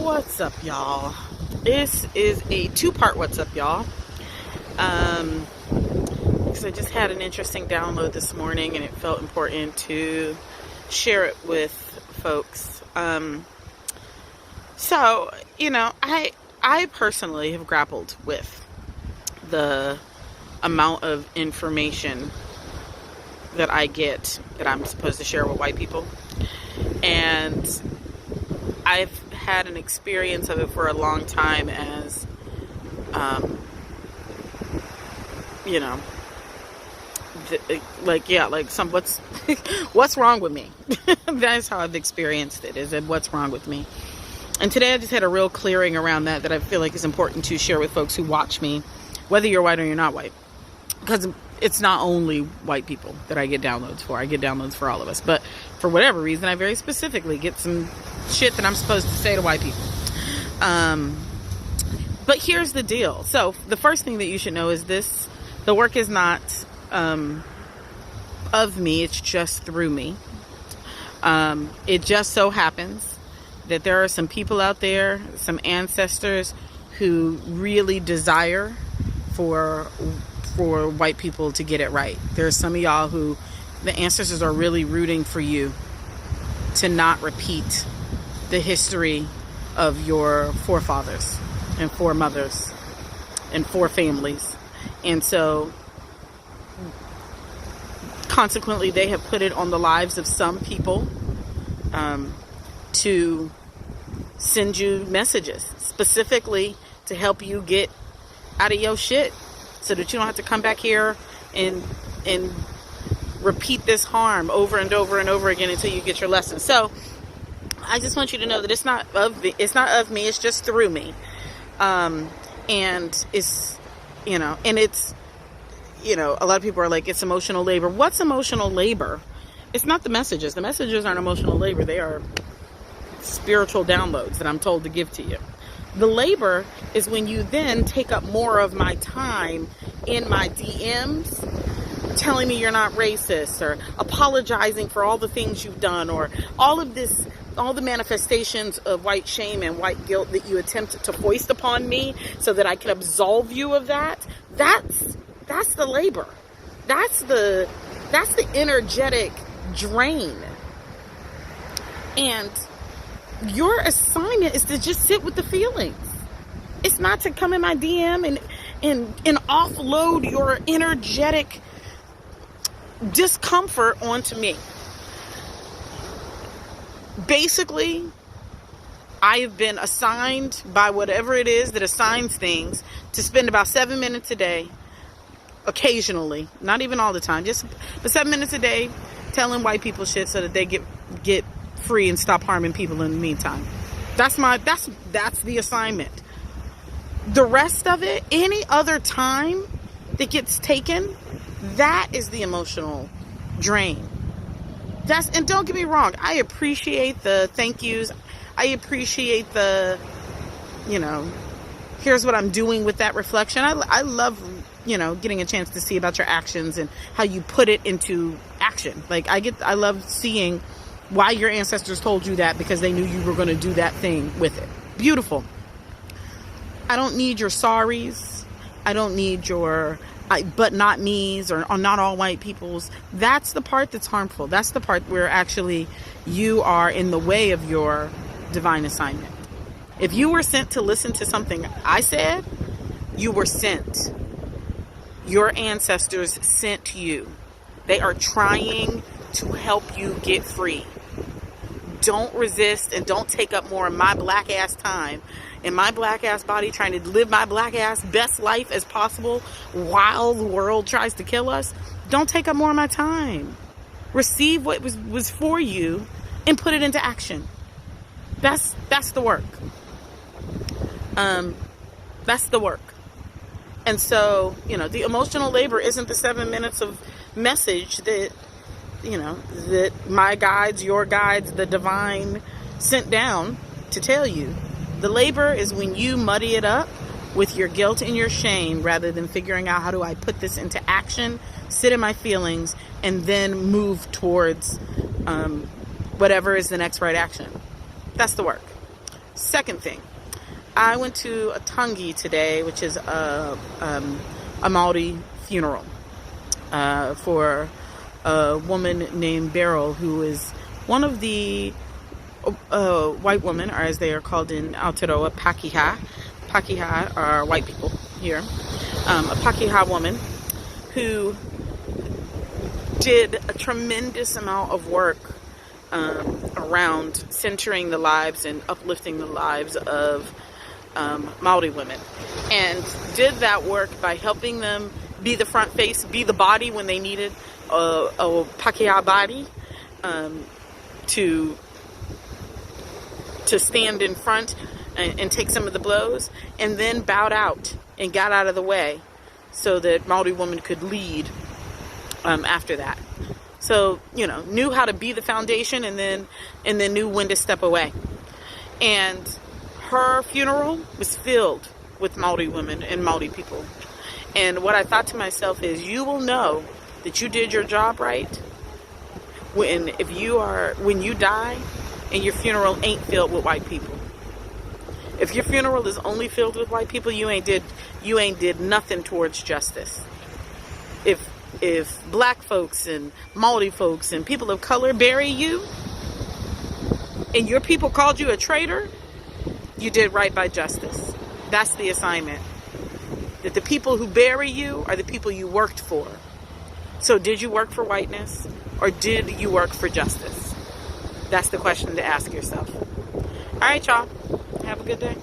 What's up, y'all? This is a two-part What's Up, y'all. Because I just had an interesting download this morning and it felt important to share it with folks. So, I personally have grappled with the amount of information that I get that I'm supposed to share with white people. And I've had an experience of it for a long time as, what's wrong with me? That's how I've experienced it, is that what's wrong with me? And today I just had a real clearing around that I feel like is important to share with folks who watch me, whether you're white or you're not white. Because it's not only white people that I get downloads for. I get downloads for all of us. But for whatever reason, I very specifically get some shit that I'm supposed to say to white people. But here's the deal. So the first thing that you should know is this. The work is not of me. It's just through me. It just so happens that there are some people out there, some ancestors who really desire for white people to get it right. There's some of y'all who the ancestors are really rooting for you to not repeat the history of your forefathers and foremothers and forefamilies. And so consequently they have put it on the lives of some people to send you messages specifically to help you get out of your shit, so that you don't have to come back here and repeat this harm over and over and over again until you get your lesson. So I just want you to know that it's not of me. It's just through me. And it's, a lot of people are like, it's emotional labor. What's emotional labor? It's not the messages. The messages aren't emotional labor. They are spiritual downloads that I'm told to give to you. The labor is when you then take up more of my time in my DMs, telling me you're not racist, or apologizing for all the things you've done, or all the manifestations of white shame and white guilt that you attempt to foist upon me so that I can absolve you of that. That's the labor. That's the energetic drain. And your assignment is to just sit with the feelings. It's not to come in my DM and offload your energetic discomfort onto me. Basically, I have been assigned by whatever it is that assigns things to spend about 7 minutes a day, occasionally, not even all the time, just 7 minutes a day telling white people shit so that they get free and stop harming people in the meantime. That's the assignment. The rest of it, any other time that gets taken, that is the emotional drain. And don't get me wrong, I appreciate the thank yous. I appreciate the, here's what I'm doing with that reflection. I love, getting a chance to see about your actions and how you put it into action. Like I love seeing why your ancestors told you that, because they knew you were going to do that thing with it. Beautiful. I don't need your sorries. I don't need your but not me's or not all white people's. That's the part that's harmful. That's the part where actually you are in the way of your divine assignment. If you were sent to listen to something I said, you were sent. Your ancestors sent you. They are trying to help you get free. Don't resist and don't take up more of my black ass time in my black ass body trying to live my black ass best life as possible while the world tries to kill us. Don't take up more of my time. Receive what was for you and put it into action. That's the work. That's the work. And so, the emotional labor isn't the 7 minutes of message that that my guides, your guides, the divine sent down to tell you. The labor is when you muddy it up with your guilt and your shame rather than figuring out, how do I put this into action, sit in my feelings, and then move towards whatever is the next right action. That's the work. Second thing, I went to a tangi today, which is a Maori funeral for a woman named Beryl, who is one of the white women, or as they are called in Aotearoa, Pakeha. Pakeha are white people here. A Pakeha woman who did a tremendous amount of work around centering the lives and uplifting the lives of Maori women, and did that work by helping them be the front face, be the body when they needed a Pakeha body to stand in front and take some of the blows, and then bowed out and got out of the way so that Maori women could lead after that. So, knew how to be the foundation, and then knew when to step away. And her funeral was filled with Maori women and Maori people. And what I thought to myself is, you will know that you did your job right when you die and your funeral ain't filled with white people. If your funeral is only filled with white people, you ain't did nothing towards justice. If black folks and Maori folks and people of color bury you, and your people called you a traitor, you did right by justice. That's the assignment. That the people who bury you are the people you worked for. So did you work for whiteness, or did you work for justice? That's the question to ask yourself. All right, y'all. Have a good day.